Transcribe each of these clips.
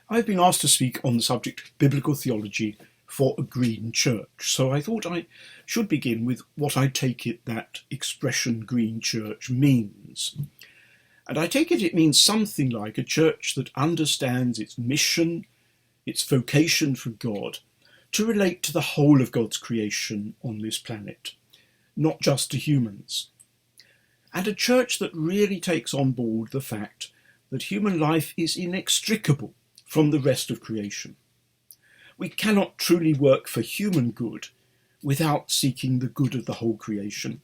I've been asked to speak on the subject of biblical theology for a green church, so I thought I should begin with what I take it that expression green church means. And I take it means something like a church that understands its mission, its vocation from God, to relate to the whole of God's creation on this planet, not just to humans. And a church that really takes on board the fact that human life is inextricable from the rest of creation. We cannot truly work for human good without seeking the good of the whole creation,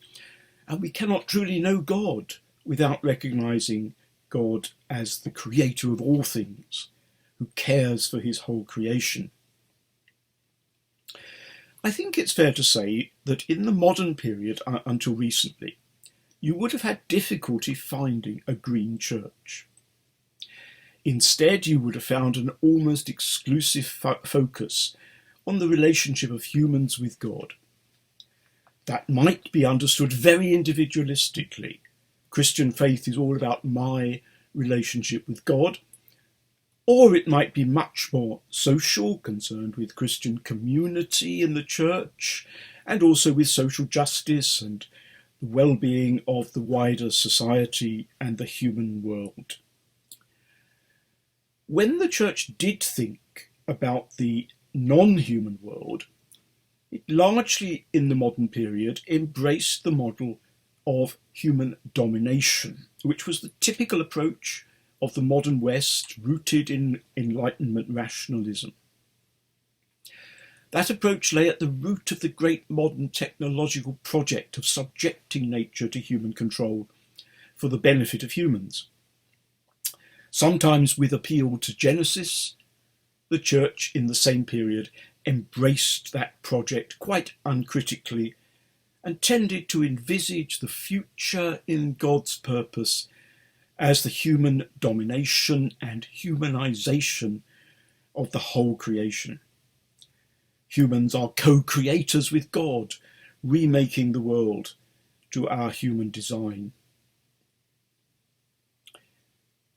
and we cannot truly know God without recognizing God as the creator of all things, who cares for his whole creation. I think it's fair to say that in the modern period until recently, you would have had difficulty finding a green church. Instead, you would have found an almost exclusive focus on the relationship of humans with God. That might be understood very individualistically. Christian faith is all about my relationship with God, or it might be much more social, concerned with Christian community in the church, and also with social justice and the well-being of the wider society and the human world. When the church did think about the non-human world, it largely in the modern period embraced the model of human domination, which was the typical approach of the modern West rooted in Enlightenment rationalism. That approach lay at the root of the great modern technological project of subjecting nature to human control for the benefit of humans. Sometimes with appeal to Genesis, the church in the same period embraced that project quite uncritically and tended to envisage the future in God's purpose as the human domination and humanization of the whole creation. Humans are co-creators with God, remaking the world to our human design.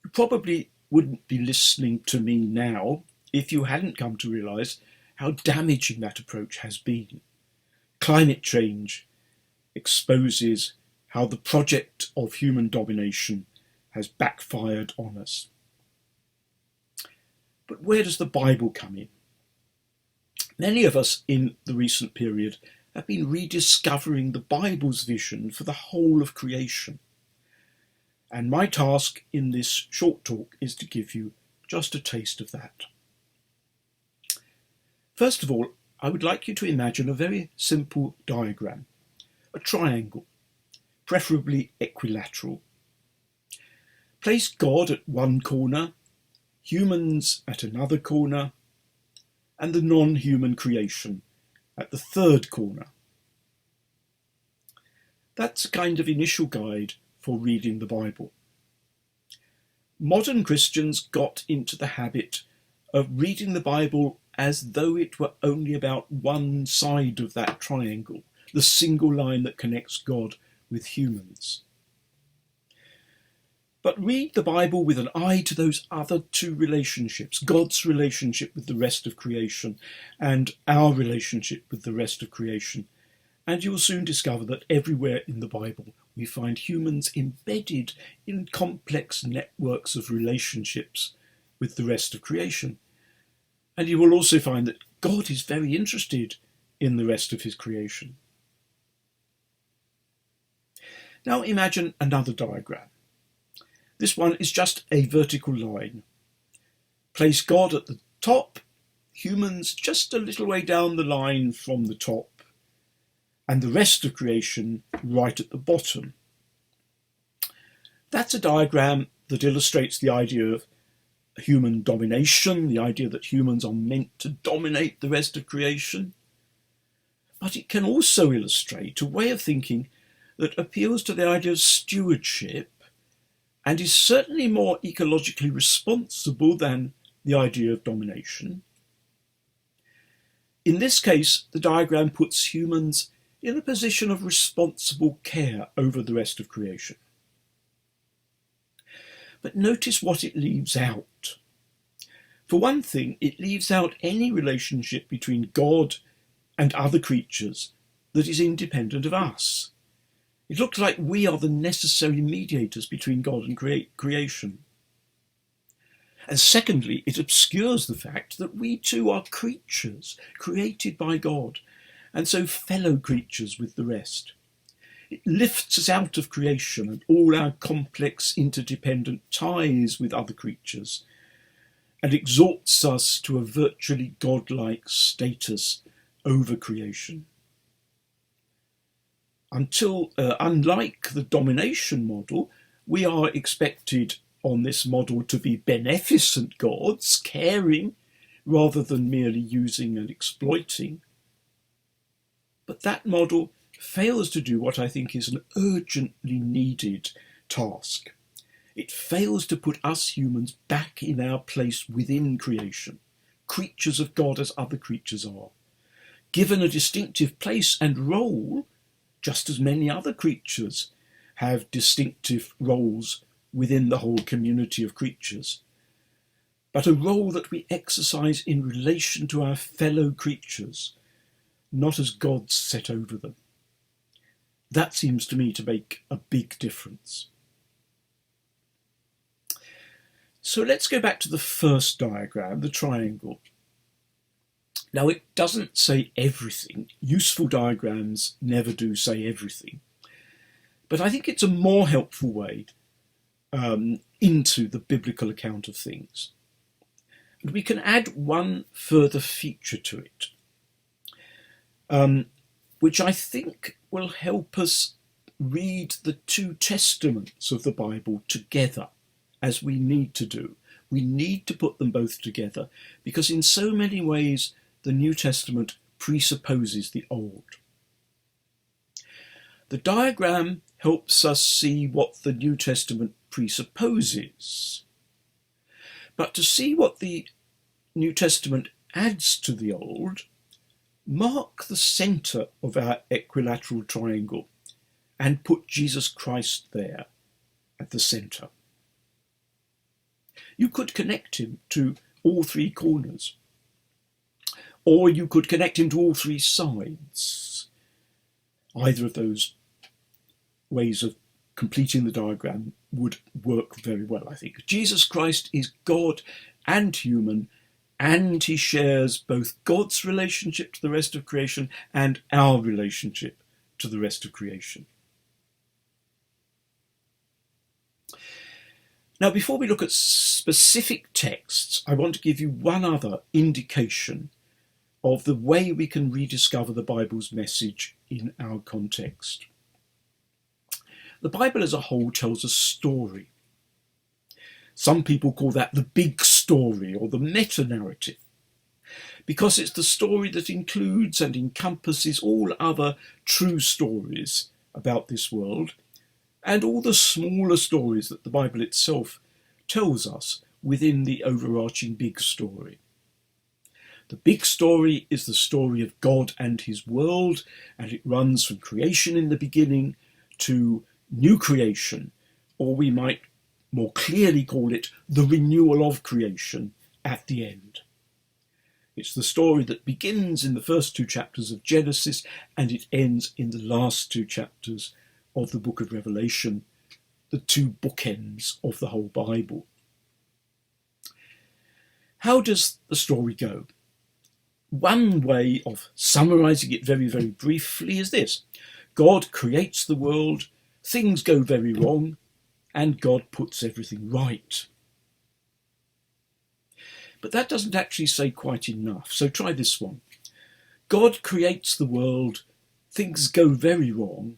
You probably wouldn't be listening to me now if you hadn't come to realise how damaging that approach has been. Climate change exposes how the project of human domination has backfired on us. But where does the Bible come in? Many of us in the recent period have been rediscovering the Bible's vision for the whole of creation. And my task in this short talk is to give you just a taste of that. First of all, I would like you to imagine a very simple diagram, a triangle, preferably equilateral. Place God at one corner, humans at another corner, and the non-human creation at the third corner. That's a kind of initial guide for reading the Bible. Modern Christians got into the habit of reading the Bible as though it were only about one side of that triangle, the single line that connects God with humans. But read the Bible with an eye to those other two relationships, God's relationship with the rest of creation and our relationship with the rest of creation, and you will soon discover that everywhere in the Bible we find humans embedded in complex networks of relationships with the rest of creation. And you will also find that God is very interested in the rest of his creation. Now imagine another diagram. This one is just a vertical line. Place God at the top, humans just a little way down the line from the top, and the rest of creation right at the bottom. That's a diagram that illustrates the idea of human domination, the idea that humans are meant to dominate the rest of creation. But it can also illustrate a way of thinking that appeals to the idea of stewardship and is certainly more ecologically responsible than the idea of domination. In this case, the diagram puts humans in a position of responsible care over the rest of creation. But notice what it leaves out. For one thing, it leaves out any relationship between God and other creatures that is independent of us. It looks like we are the necessary mediators between God and creation. And secondly, it obscures the fact that we too are creatures created by God, and so fellow creatures with the rest. It lifts us out of creation and all our complex interdependent ties with other creatures, and exalts us to a virtually godlike status over creation. Unlike the domination model, we are expected on this model to be beneficent gods, caring rather than merely using and exploiting. But that model fails to do what I think is an urgently needed task. It fails to put us humans back in our place within creation, creatures of God as other creatures are, given a distinctive place and role, just as many other creatures have distinctive roles within the whole community of creatures, but a role that we exercise in relation to our fellow creatures, not as gods set over them. That seems to me to make a big difference. So let's go back to the first diagram, the triangle. Now, it doesn't say everything. Useful diagrams never do say everything. But I think it's a more helpful way into the biblical account of things. And we can add one further feature to it, which I think will help us read the two testaments of the Bible together, as we need to do. We need to put them both together, because in so many ways the New Testament presupposes the Old. The diagram helps us see what the New Testament presupposes. But to see what the New Testament adds to the Old, mark the centre of our equilateral triangle and put Jesus Christ there at the centre. You could connect him to all three corners, or you could connect him to all three sides. Either of those ways of completing the diagram would work very well, I think. Jesus Christ is God and human, and he shares both God's relationship to the rest of creation and our relationship to the rest of creation. Now, before we look at specific texts, I want to give you one other indication of the way we can rediscover the Bible's message in our context. The Bible as a whole tells a story. Some people call that the big story or the meta-narrative, because it's the story that includes and encompasses all other true stories about this world and all the smaller stories that the Bible itself tells us within the overarching big story. The big story is the story of God and his world, and it runs from creation in the beginning to new creation, or we might more clearly call it the renewal of creation at the end. It's the story that begins in the first two chapters of Genesis and it ends in the last two chapters of the book of Revelation, the two bookends of the whole Bible. How does the story go? One way of summarising it very, very briefly is this. God creates the world, things go very wrong, and God puts everything right. But that doesn't actually say quite enough, so try this one. God creates the world, things go very wrong,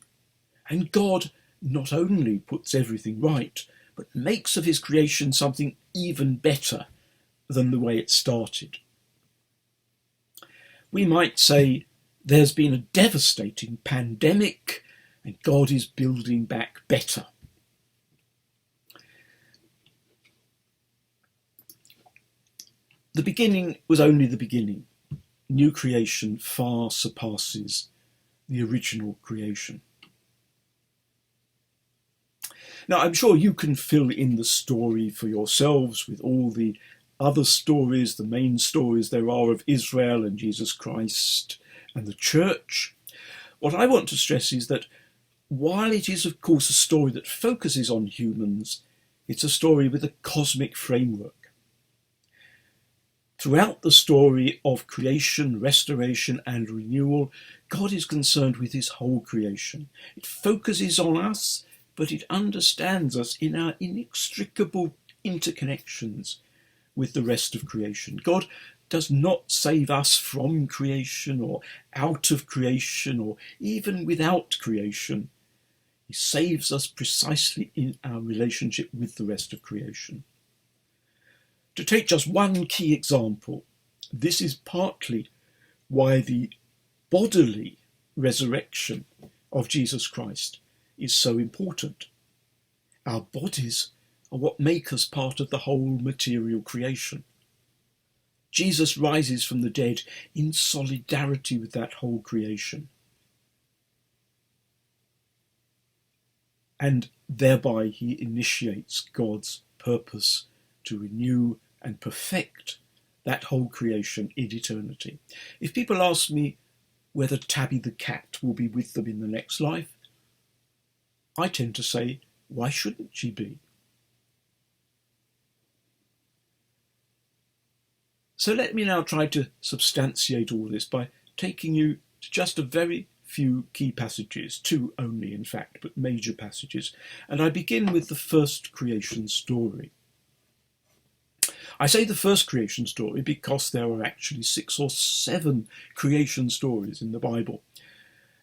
and God not only puts everything right, but makes of his creation something even better than the way it started. We might say there's been a devastating pandemic and God is building back better. The beginning was only the beginning. New creation far surpasses the original creation. Now, I'm sure you can fill in the story for yourselves with all the other stories, the main stories there are of Israel and Jesus Christ and the church. What I want to stress is that while it is, of course, a story that focuses on humans, it's a story with a cosmic framework. Throughout the story of creation, restoration, and renewal, God is concerned with his whole creation. It focuses on us, but it understands us in our inextricable interconnections with the rest of creation. God does not save us from creation or out of creation or even without creation. He saves us precisely in our relationship with the rest of creation. To take just one key example, this is partly why the bodily resurrection of Jesus Christ is so important. Our bodies are what make us part of the whole material creation. Jesus rises from the dead in solidarity with that whole creation. And thereby he initiates God's purpose to renew and perfect that whole creation in eternity. If people ask me whether Tabby the cat will be with them in the next life, I tend to say, why shouldn't she be? So let me now try to substantiate all this by taking you to just a very few key passages, two only in fact, but major passages. And I begin with the first creation story. I say the first creation story because there are actually 6 or 7 creation stories in the Bible,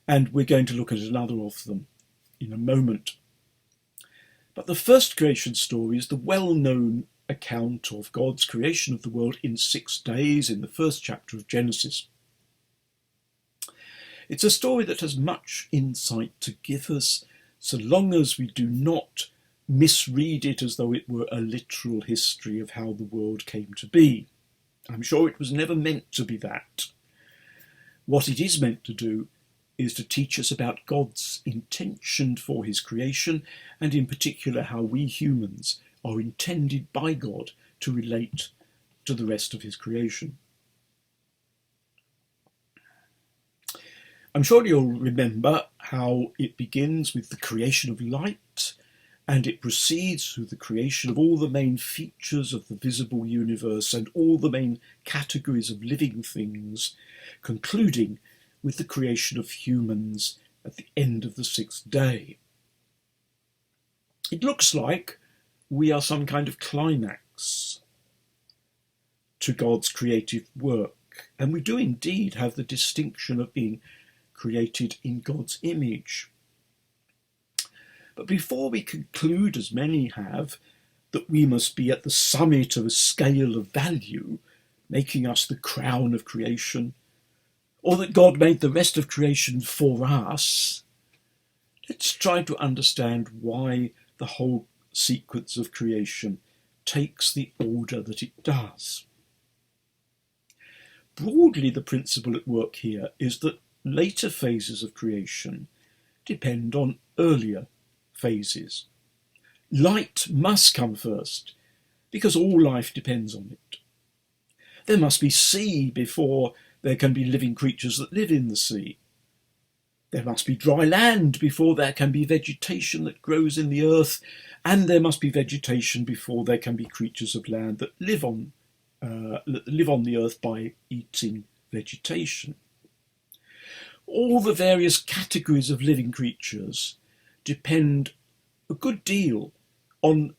and we're going to look at another of them in a moment. But the first creation story is the well-known account of God's creation of the world in 6 days in the first chapter of Genesis. It's a story that has much insight to give us, so long as we do not misread it as though it were a literal history of how the world came to be. I'm sure it was never meant to be that. What it is meant to do is to teach us about God's intention for his creation, and in particular how we humans are intended by God to relate to the rest of his creation. I'm sure you'll remember how it begins with the creation of light, and it proceeds through the creation of all the main features of the visible universe and all the main categories of living things, concluding with the creation of humans at the end of the 6th day. It looks like we are some kind of climax to God's creative work, and we do indeed have the distinction of being created in God's image. But before we conclude, as many have, that we must be at the summit of a scale of value, making us the crown of creation, or that God made the rest of creation for us, let's try to understand why the whole sequence of creation takes the order that it does. Broadly, the principle at work here is that later phases of creation depend on earlier phases. Light must come first, because all life depends on it. There must be sea before there can be living creatures that live in the sea. There must be dry land before there can be vegetation that grows in the earth, and there must be vegetation before there can be creatures of land that live on the earth by eating vegetation. All the various categories of living creatures depend a good deal on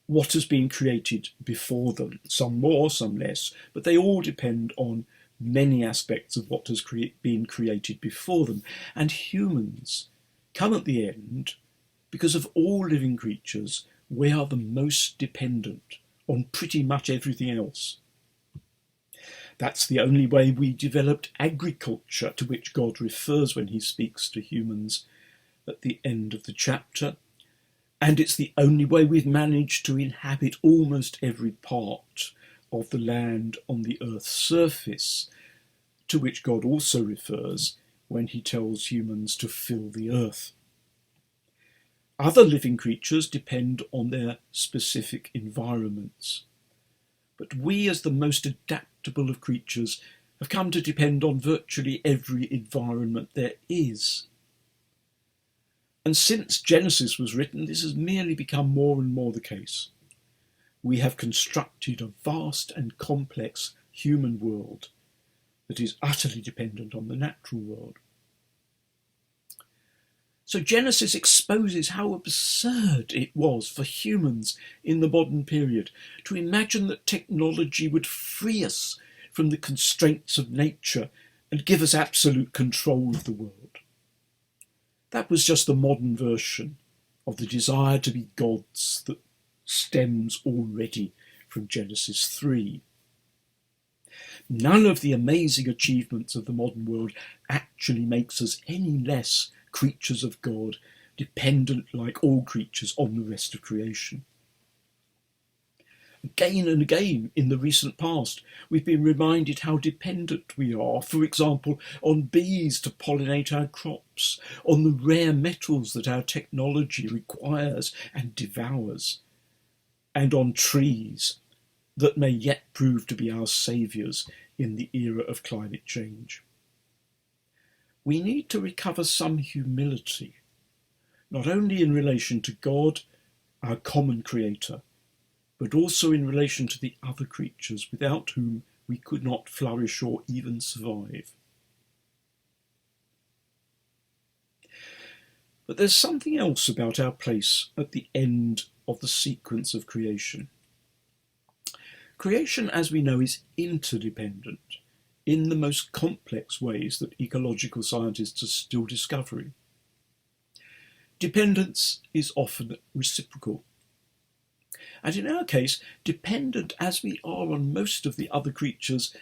what has been created before them, some more, some less, but they all depend on many aspects of what has been created before them. And humans come at the end because of all living creatures, we are the most dependent on pretty much everything else. That's the only way we developed agriculture, to which God refers when he speaks to humans at the end of the chapter. And it's the only way we've managed to inhabit almost every part of the land on the earth's surface, to which God also refers when he tells humans to fill the earth. Other living creatures depend on their specific environments. But we, as the most adaptable of creatures, have come to depend on virtually every environment there is. And since Genesis was written, this has merely become more and more the case. We have constructed a vast and complex human world that is utterly dependent on the natural world. So Genesis exposes how absurd it was for humans in the modern period to imagine that technology would free us from the constraints of nature and give us absolute control of the world. That was just the modern version of the desire to be gods that stems already from Genesis 3. None of the amazing achievements of the modern world actually makes us any less creatures of God, dependent like all creatures on the rest of creation. Again and again in the recent past, we've been reminded how dependent we are, for example, on bees to pollinate our crops, on the rare metals that our technology requires and devours, and on trees that may yet prove to be our saviours in the era of climate change. We need to recover some humility, not only in relation to God, our common creator, but also in relation to the other creatures without whom we could not flourish or even survive. But there's something else about our place at the end of the sequence of creation. Creation, as we know, is interdependent in the most complex ways that ecological scientists are still discovering. Dependence is often reciprocal. And in our case, dependent as we are on most of the other creatures,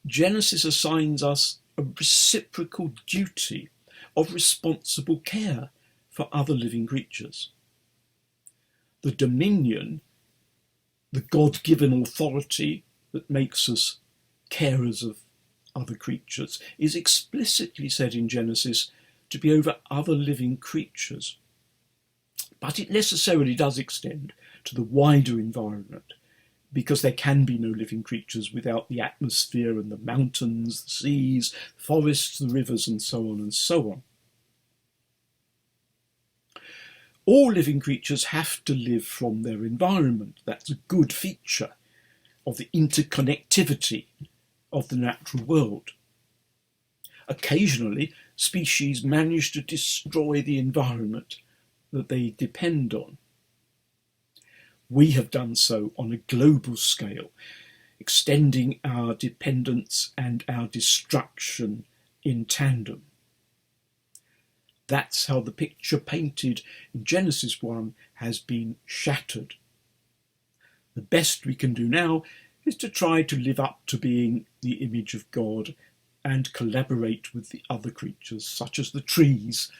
Genesis assigns us a reciprocal duty of responsible care for other living creatures. The dominion, the God-given authority that makes us carers of other creatures, is explicitly said in Genesis to be over other living creatures. But it necessarily does extend to the wider environment, because there can be no living creatures without the atmosphere and the mountains, the seas, the forests, the rivers, and so on and so on. All living creatures have to live from their environment. That's a good feature of the interconnectivity of the natural world. Occasionally, species manage to destroy the environment that they depend on. We have done so on a global scale, extending our dependence and our destruction in tandem. That's how the picture painted in Genesis 1 has been shattered. The best we can do now is to try to live up to being the image of God and collaborate with the other creatures, such as the trees,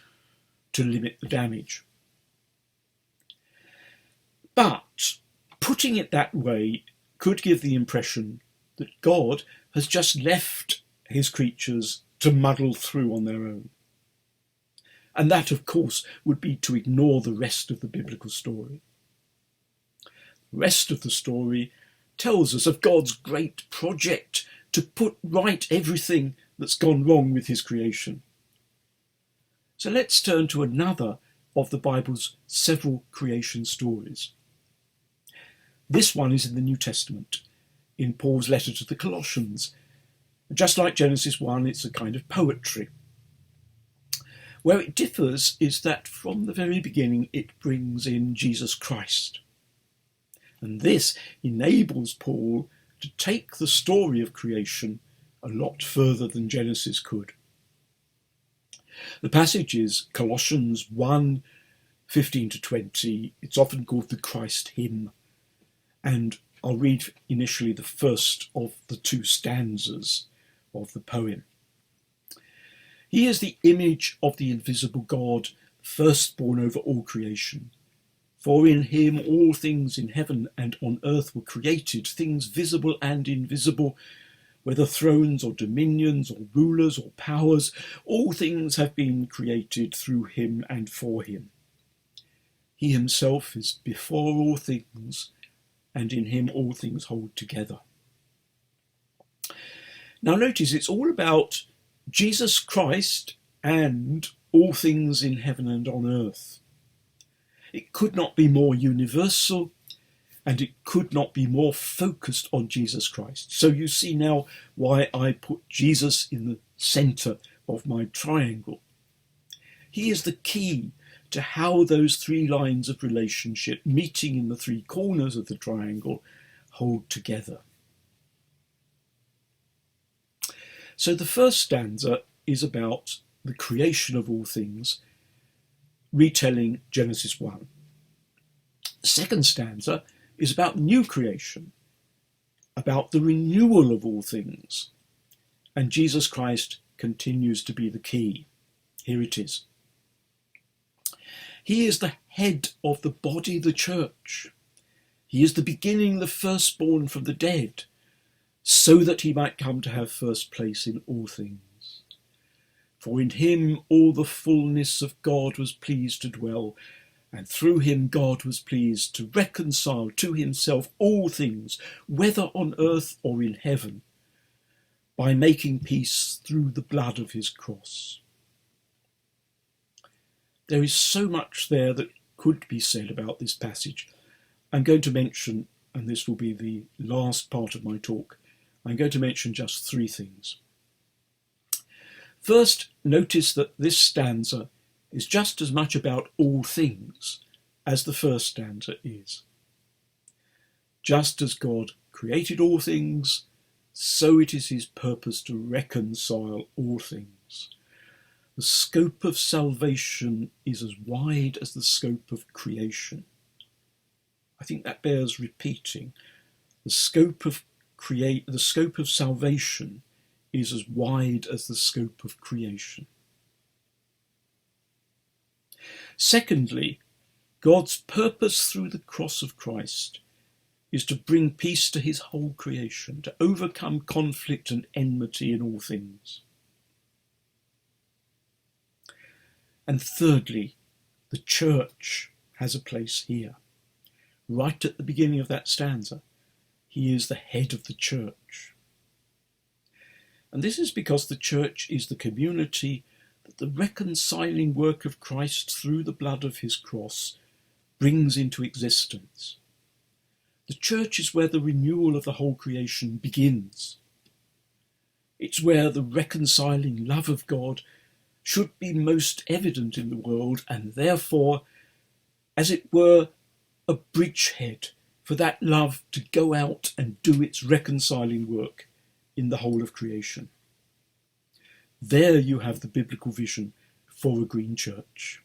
to limit the damage. But putting it that way could give the impression that God has just left his creatures to muddle through on their own. And that, of course, would be to ignore the rest of the biblical story. The rest of the story tells us of God's great project to put right everything that's gone wrong with his creation. So let's turn to another of the Bible's several creation stories. This one is in the New Testament, in Paul's letter to the Colossians. Just like Genesis 1, it's a kind of poetry. Where it differs is that from the very beginning it brings in Jesus Christ. And this enables Paul to take the story of creation a lot further than Genesis could. The passage is Colossians 1, 15 to 20. It's often called the Christ hymn. And I'll read initially the first of the two stanzas of the poem. He is the image of the invisible God, firstborn over all creation. For in him all things in heaven and on earth were created, things visible and invisible, whether thrones or dominions or rulers or powers, all things have been created through him and for him. He himself is before all things, and in him all things hold together. Now notice it's all about Jesus Christ and all things in heaven and on earth. It could not be more universal, and it could not be more focused on Jesus Christ. So you see now why I put Jesus in the centre of my triangle. He is the key to how those three lines of relationship, meeting in the three corners of the triangle, hold together. So the first stanza is about the creation of all things, retelling Genesis 1. The second stanza is about new creation, about the renewal of all things, and Jesus Christ continues to be the key. Here it is. He is the head of the body, the church. He is the beginning, the firstborn from the dead, so that he might come to have first place in all things. For in him all the fullness of God was pleased to dwell, and through him God was pleased to reconcile to himself all things, whether on earth or in heaven, by making peace through the blood of his cross. There is so much there that could be said about this passage. I'm going to mention, and this will be the last part of my talk, I'm going to mention just three things. First, notice that this stanza is just as much about all things as the first stanza is. Just as God created all things, so it is his purpose to reconcile all things. The scope of salvation is as wide as the scope of creation. I think that bears repeating. The scope of salvation is as wide as the scope of creation. Secondly, God's purpose through the cross of Christ is to bring peace to his whole creation, to overcome conflict and enmity in all things. And thirdly, the church has a place here. Right at the beginning of that stanza, he is the head of the church. And this is because the church is the community that the reconciling work of Christ through the blood of his cross brings into existence. The church is where the renewal of the whole creation begins. It's where the reconciling love of God should be most evident in the world, and therefore, as it were, a bridgehead for that love to go out and do its reconciling work in the whole of creation. There you have the biblical vision for a green church.